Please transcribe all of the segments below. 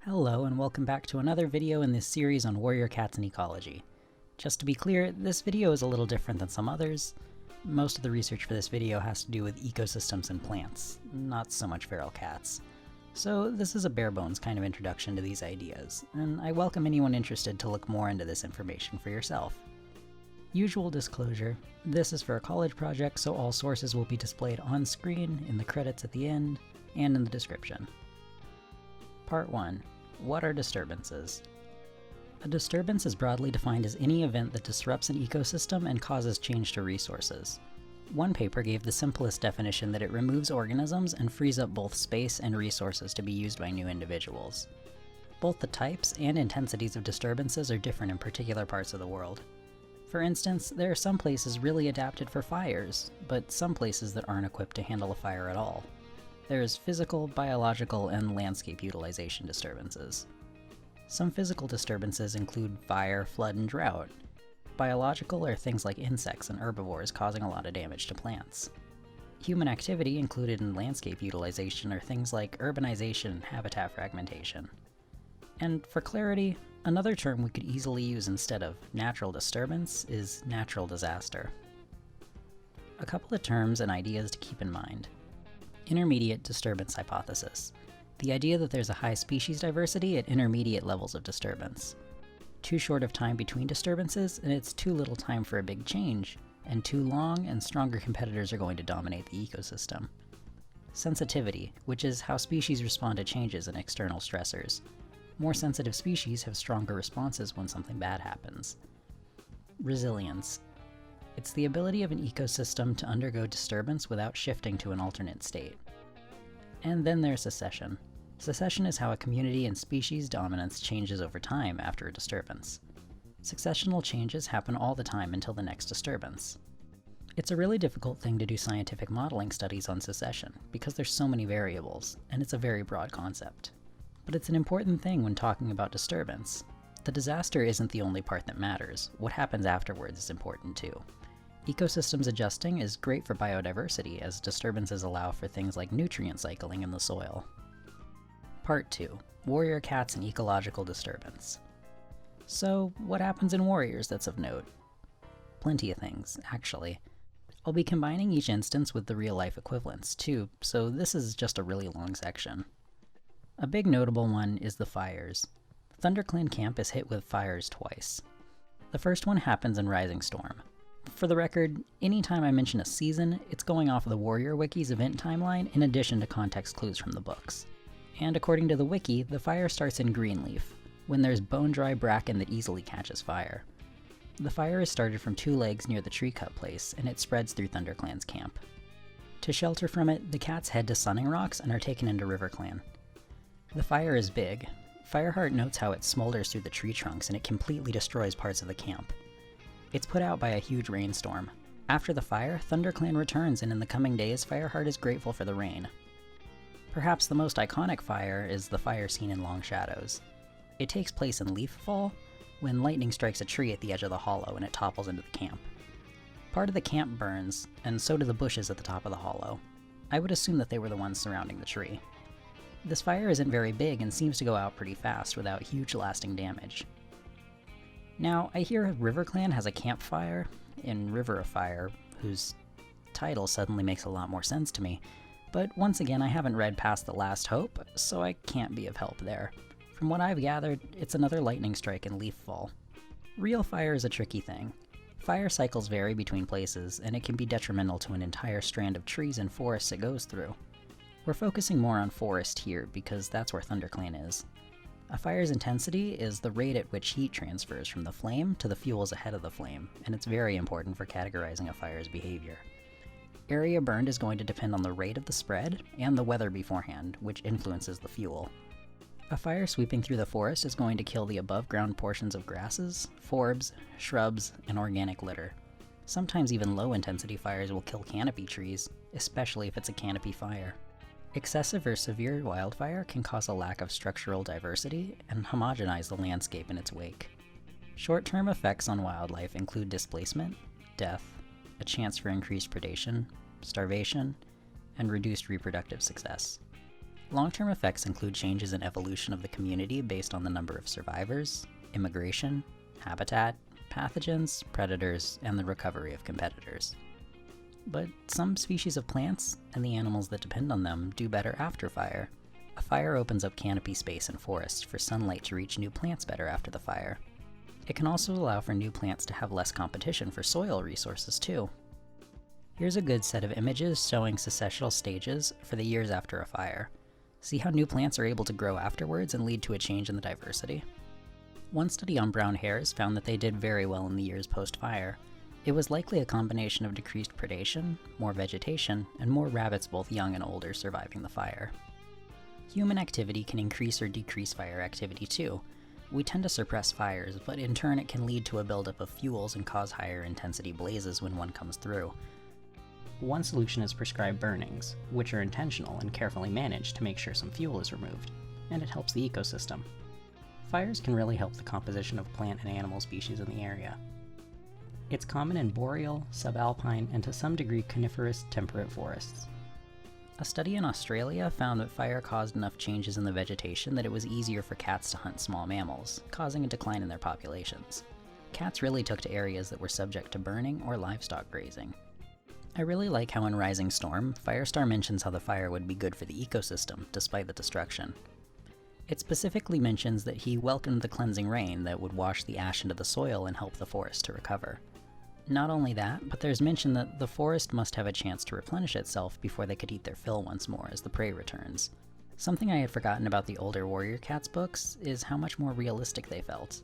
Hello and welcome back to another video in this series on warrior cats and ecology. Just to be clear, this video is a little different than some others. Most of the research for this video has to do with ecosystems and plants, not so much feral cats. So this is a bare bones kind of introduction to these ideas, and I welcome anyone interested to look more into this information for yourself. Usual disclosure, this is for a college project, so all sources will be displayed on screen, in the credits at the end, and in the description. Part 1. What are disturbances? A disturbance is broadly defined as any event that disrupts an ecosystem and causes change to resources. One paper gave the simplest definition that it removes organisms and frees up both space and resources to be used by new individuals. Both the types and intensities of disturbances are different in particular parts of the world. For instance, there are some places really adapted for fires, but some places that aren't equipped to handle a fire at all. There's physical, biological, and landscape utilization disturbances. Some physical disturbances include fire, flood, and drought. Biological are things like insects and herbivores causing a lot of damage to plants. Human activity included in landscape utilization are things like urbanization and habitat fragmentation. And for clarity, another term we could easily use instead of natural disturbance is natural disaster. A couple of terms and ideas to keep in mind. Intermediate disturbance hypothesis. The idea that there's a high species diversity at intermediate levels of disturbance. Too short of time between disturbances, and it's too little time for a big change, and too long and stronger competitors are going to dominate the ecosystem. Sensitivity, which is how species respond to changes in external stressors. More sensitive species have stronger responses when something bad happens. Resilience. It's the ability of an ecosystem to undergo disturbance without shifting to an alternate state. And then there's secession. Secession is how a community and species dominance changes over time after a disturbance. Successional changes happen all the time until the next disturbance. It's a really difficult thing to do scientific modeling studies on secession because there's so many variables, and it's a very broad concept. But it's an important thing when talking about disturbance. The disaster isn't the only part that matters. What happens afterwards is important too. Ecosystems adjusting is great for biodiversity as disturbances allow for things like nutrient cycling in the soil. Part 2. Warrior cats and ecological disturbance. So, what happens in warriors that's of note? Plenty of things, actually. I'll be combining each instance with the real-life equivalents, too, so this is just a really long section. A big notable one is the fires. ThunderClan Camp is hit with fires twice. The first one happens in Rising Storm. For the record, anytime I mention a season, it's going off of the Warrior Wiki's event timeline in addition to context clues from the books. And according to the wiki, the fire starts in Greenleaf, when there's bone-dry bracken that easily catches fire. The fire is started from two legs near the tree cut place, and it spreads through ThunderClan's camp. To shelter from it, the cats head to Sunning Rocks and are taken into RiverClan. The fire is big. Fireheart notes how it smolders through the tree trunks and it completely destroys parts of the camp. It's put out by a huge rainstorm. After the fire, ThunderClan returns, and in the coming days, Fireheart is grateful for the rain. Perhaps the most iconic fire is the fire scene in Long Shadows. It takes place in Leaffall, when lightning strikes a tree at the edge of the hollow and it topples into the camp. Part of the camp burns, and so do the bushes at the top of the hollow. I would assume that they were the ones surrounding the tree. This fire isn't very big and seems to go out pretty fast without huge lasting damage. Now, I hear RiverClan has a campfire in River of Fire, whose title suddenly makes a lot more sense to me, but once again I haven't read past The Last Hope, so I can't be of help there. From what I've gathered, it's another lightning strike in Leaffall. Real fire is a tricky thing. Fire cycles vary between places, and it can be detrimental to an entire strand of trees and forests it goes through. We're focusing more on forest here because that's where ThunderClan is. A fire's intensity is the rate at which heat transfers from the flame to the fuels ahead of the flame, and it's very important for categorizing a fire's behavior. Area burned is going to depend on the rate of the spread and the weather beforehand, which influences the fuel. A fire sweeping through the forest is going to kill the above-ground portions of grasses, forbs, shrubs, and organic litter. Sometimes even low-intensity fires will kill canopy trees, especially if it's a canopy fire. Excessive or severe wildfire can cause a lack of structural diversity and homogenize the landscape in its wake. Short-term effects on wildlife include displacement, death, a chance for increased predation, starvation, and reduced reproductive success. Long-term effects include changes in evolution of the community based on the number of survivors, immigration, habitat, pathogens, predators, and the recovery of competitors. But some species of plants, and the animals that depend on them, do better after fire. A fire opens up canopy space in forests for sunlight to reach new plants better after the fire. It can also allow for new plants to have less competition for soil resources too. Here's a good set of images showing successional stages for the years after a fire. See how new plants are able to grow afterwards and lead to a change in the diversity? One study on brown hares found that they did very well in the years post-fire. It was likely a combination of decreased predation, more vegetation, and more rabbits both young and older surviving the fire. Human activity can increase or decrease fire activity too. We tend to suppress fires, but in turn it can lead to a buildup of fuels and cause higher intensity blazes when one comes through. One solution is prescribed burnings, which are intentional and carefully managed to make sure some fuel is removed, and it helps the ecosystem. Fires can really help the composition of plant and animal species in the area. It's common in boreal, subalpine, and to some degree coniferous temperate forests. A study in Australia found that fire caused enough changes in the vegetation that it was easier for cats to hunt small mammals, causing a decline in their populations. Cats really took to areas that were subject to burning or livestock grazing. I really like how in Rising Storm, Firestar mentions how the fire would be good for the ecosystem, despite the destruction. It specifically mentions that he welcomed the cleansing rain that would wash the ash into the soil and help the forest to recover. Not only that, but there's mention that the forest must have a chance to replenish itself before they could eat their fill once more as the prey returns. Something I had forgotten about the older Warrior Cats books is how much more realistic they felt.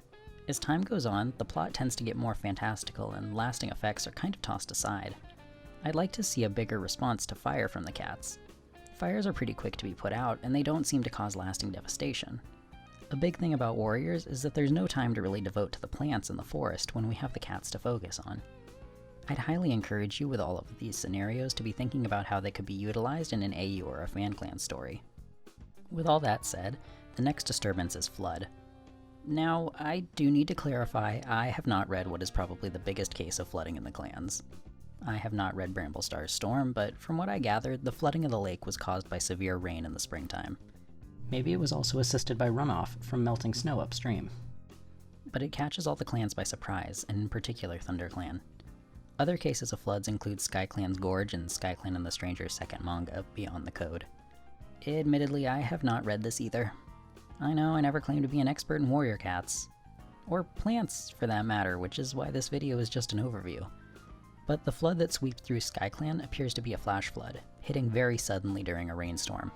As time goes on, the plot tends to get more fantastical and lasting effects are kind of tossed aside. I'd like to see a bigger response to fire from the cats. Fires are pretty quick to be put out, and they don't seem to cause lasting devastation. A big thing about warriors is that there's no time to really devote to the plants in the forest when we have the cats to focus on. I'd highly encourage you with all of these scenarios to be thinking about how they could be utilized in an AU or a FanClan story. With all that said, the next disturbance is flood. Now, I do need to clarify, I have not read what is probably the biggest case of flooding in the clans. I have not read Bramblestar's Storm, but from what I gathered, the flooding of the lake was caused by severe rain in the springtime. Maybe it was also assisted by runoff from melting snow upstream. But it catches all the clans by surprise, and in particular ThunderClan. Other cases of floods include SkyClan's Gorge and SkyClan and the Stranger's second manga, Beyond the Code. Admittedly, I have not read this either. I know I never claimed to be an expert in warrior cats. Or plants, for that matter, which is why this video is just an overview. But the flood that sweeps through SkyClan appears to be a flash flood, hitting very suddenly during a rainstorm.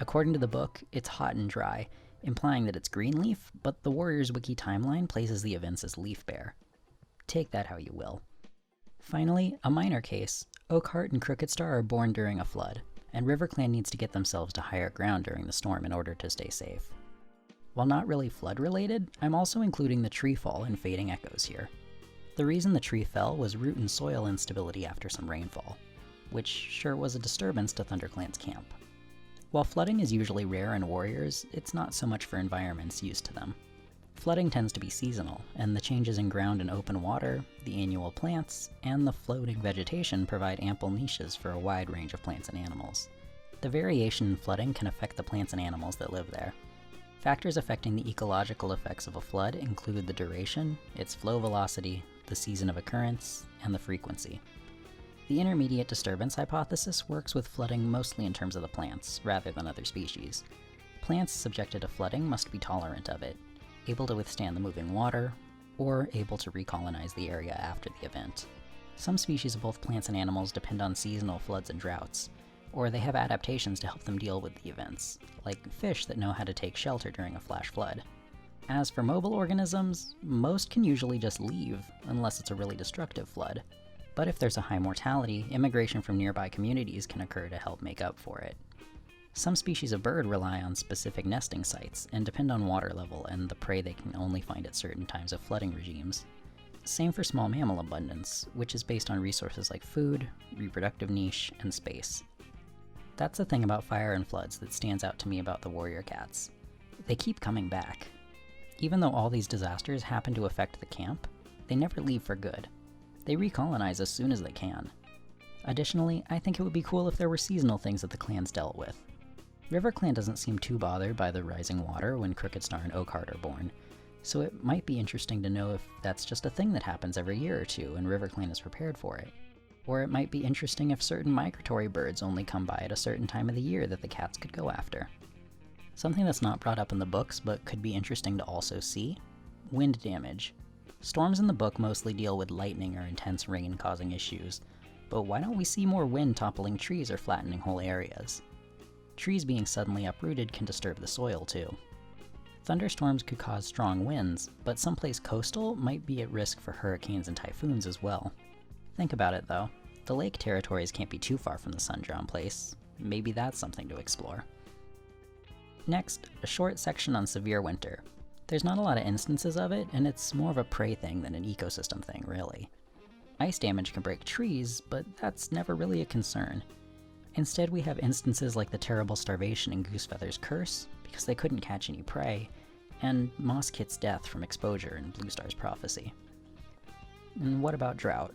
According to the book, it's hot and dry, implying that it's Greenleaf, but the Warriors Wiki timeline places the events as Leaf Bear. Take that how you will. Finally, a minor case, Oakheart and Crooked Star are born during a flood, and RiverClan needs to get themselves to higher ground during the storm in order to stay safe. While not really flood-related, I'm also including the tree fall and Fading Echoes here. The reason the tree fell was root and soil instability after some rainfall, which sure was a disturbance to ThunderClan's camp. While flooding is usually rare in warriors, it's not so much for environments used to them. Flooding tends to be seasonal, and the changes in ground and open water, the annual plants, and the floating vegetation provide ample niches for a wide range of plants and animals. The variation in flooding can affect the plants and animals that live there. Factors affecting the ecological effects of a flood include the duration, its flow velocity, the season of occurrence, and the frequency. The intermediate disturbance hypothesis works with flooding mostly in terms of the plants, rather than other species. Plants subjected to flooding must be tolerant of it, able to withstand the moving water, or able to recolonize the area after the event. Some species of both plants and animals depend on seasonal floods and droughts, or they have adaptations to help them deal with the events, like fish that know how to take shelter during a flash flood. As for mobile organisms, most can usually just leave, unless it's a really destructive flood. But if there's a high mortality, immigration from nearby communities can occur to help make up for it. Some species of bird rely on specific nesting sites and depend on water level and the prey they can only find at certain times of flooding regimes. Same for small mammal abundance, which is based on resources like food, reproductive niche, and space. That's the thing about fire and floods that stands out to me about the warrior cats. They keep coming back. Even though all these disasters happen to affect the camp, they never leave for good. They recolonize as soon as they can. Additionally, I think it would be cool if there were seasonal things that the clans dealt with. RiverClan doesn't seem too bothered by the rising water when Crooked Star and Oakheart are born, so it might be interesting to know if that's just a thing that happens every year or two and RiverClan is prepared for it. Or it might be interesting if certain migratory birds only come by at a certain time of the year that the cats could go after. Something that's not brought up in the books but could be interesting to also see: wind damage. Storms in the book mostly deal with lightning or intense rain causing issues, but why don't we see more wind toppling trees or flattening whole areas? Trees being suddenly uprooted can disturb the soil too. Thunderstorms could cause strong winds, but someplace coastal might be at risk for hurricanes and typhoons as well. Think about it though, the lake territories can't be too far from the sun-drowned place. Maybe that's something to explore. Next, a short section on severe winter. There's not a lot of instances of it, and it's more of a prey thing than an ecosystem thing, really. Ice damage can break trees, but that's never really a concern. Instead, we have instances like the terrible starvation in Goosefeather's Curse, because they couldn't catch any prey, and Mosskit's death from exposure in Bluestar's Prophecy. And what about drought?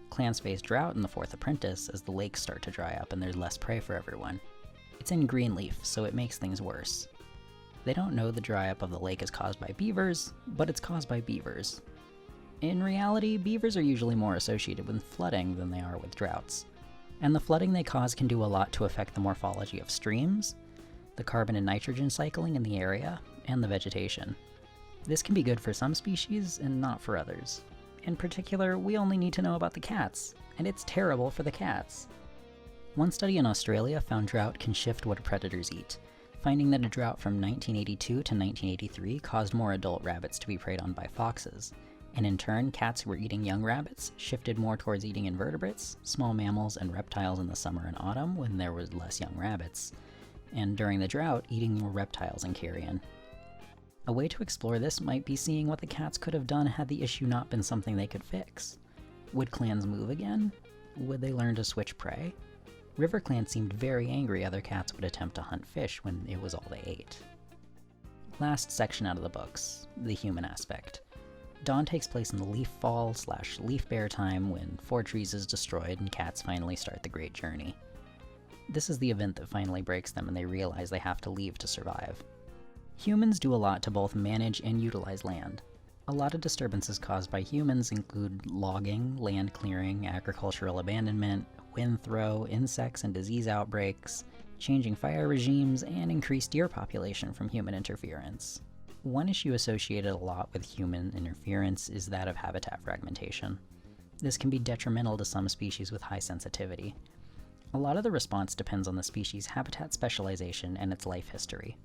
Clans face drought in the Fourth Apprentice as the lakes start to dry up and there's less prey for everyone. It's in Greenleaf, so it makes things worse. They don't know the dry up of the lake is caused by beavers, but it's caused by beavers. In reality, beavers are usually more associated with flooding than they are with droughts. And the flooding they cause can do a lot to affect the morphology of streams, the carbon and nitrogen cycling in the area, and the vegetation. This can be good for some species and not for others. In particular, we only need to know about the cats, and it's terrible for the cats. One study in Australia found drought can shift what predators eat, finding that a drought from 1982 to 1983 caused more adult rabbits to be preyed on by foxes, and in turn, cats who were eating young rabbits shifted more towards eating invertebrates, small mammals, and reptiles in the summer and autumn when there was less young rabbits, and during the drought, eating more reptiles and carrion. A way to explore this might be seeing what the cats could have done had the issue not been something they could fix. Would clans move again? Would they learn to switch prey? RiverClan seemed very angry other cats would attempt to hunt fish when it was all they ate. Last section out of the books, the human aspect. Dawn takes place in the leaf fall/leaf bare time when Fortrees is destroyed and cats finally start the Great Journey. This is the event that finally breaks them and they realize they have to leave to survive. Humans do a lot to both manage and utilize land. A lot of disturbances caused by humans include logging, land clearing, agricultural abandonment, wind throw, insects and disease outbreaks, changing fire regimes, and increased deer population from human interference. One issue associated a lot with human interference is that of habitat fragmentation. This can be detrimental to some species with high sensitivity. A lot of the response depends on the species' habitat specialization and its life history.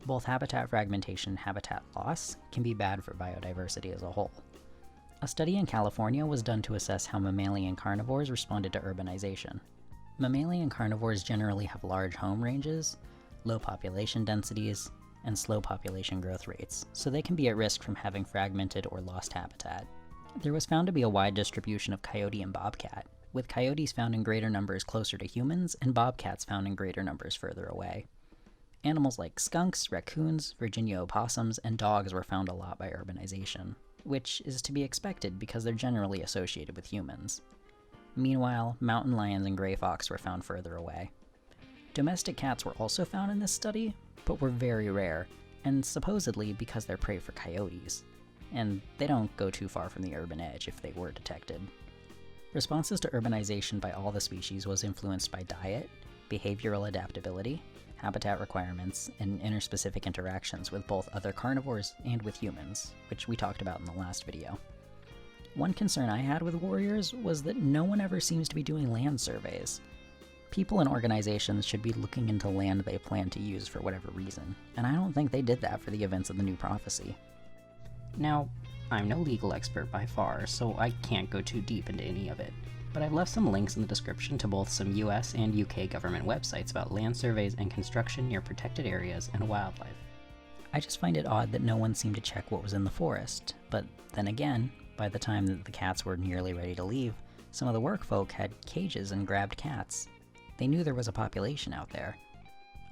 Both habitat fragmentation and habitat loss can be bad for biodiversity as a whole. A study in California was done to assess how mammalian carnivores responded to urbanization. Mammalian carnivores generally have large home ranges, low population densities, and slow population growth rates, so they can be at risk from having fragmented or lost habitat. There was found to be a wide distribution of coyote and bobcat, with coyotes found in greater numbers closer to humans and bobcats found in greater numbers further away. Animals like skunks, raccoons, Virginia opossums, and dogs were found a lot by urbanization, which is to be expected because they're generally associated with humans. Meanwhile, mountain lions and gray fox were found further away. Domestic cats were also found in this study, but were very rare, and supposedly because they're prey for coyotes, and they don't go too far from the urban edge if they were detected. Responses to urbanization by all the species was influenced by diet, behavioral adaptability, habitat requirements, and interspecific interactions with both other carnivores and with humans, which we talked about in the last video. One concern I had with warriors was that no one ever seems to be doing land surveys. People and organizations should be looking into land they plan to use for whatever reason, and I don't think they did that for the events of the New Prophecy. Now, I'm no legal expert by far, so I can't go too deep into any of it, but I've left some links in the description to both some US and UK government websites about land surveys and construction near protected areas and wildlife. I just find it odd that no one seemed to check what was in the forest, but then again, by the time that the cats were nearly ready to leave, some of the workfolk had cages and grabbed cats. They knew there was a population out there.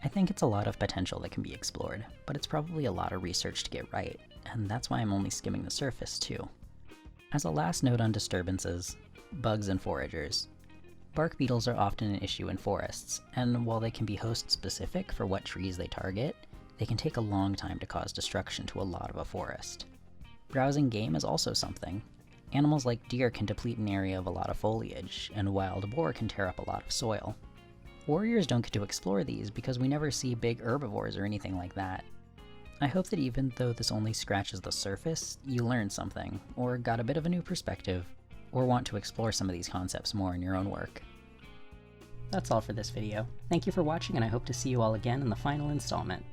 I think it's a lot of potential that can be explored, but it's probably a lot of research to get right, and that's why I'm only skimming the surface too. As a last note on disturbances, bugs and foragers. Bark beetles are often an issue in forests, and while they can be host-specific for what trees they target, they can take a long time to cause destruction to a lot of a forest. Browsing game is also something. Animals like deer can deplete an area of a lot of foliage, and wild boar can tear up a lot of soil. Warriors don't get to explore these because we never see big herbivores or anything like that. I hope that even though this only scratches the surface, you learned something, or got a bit of a new perspective, or want to explore some of these concepts more in your own work. That's all for this video. Thank you for watching, and I hope to see you all again in the final installment.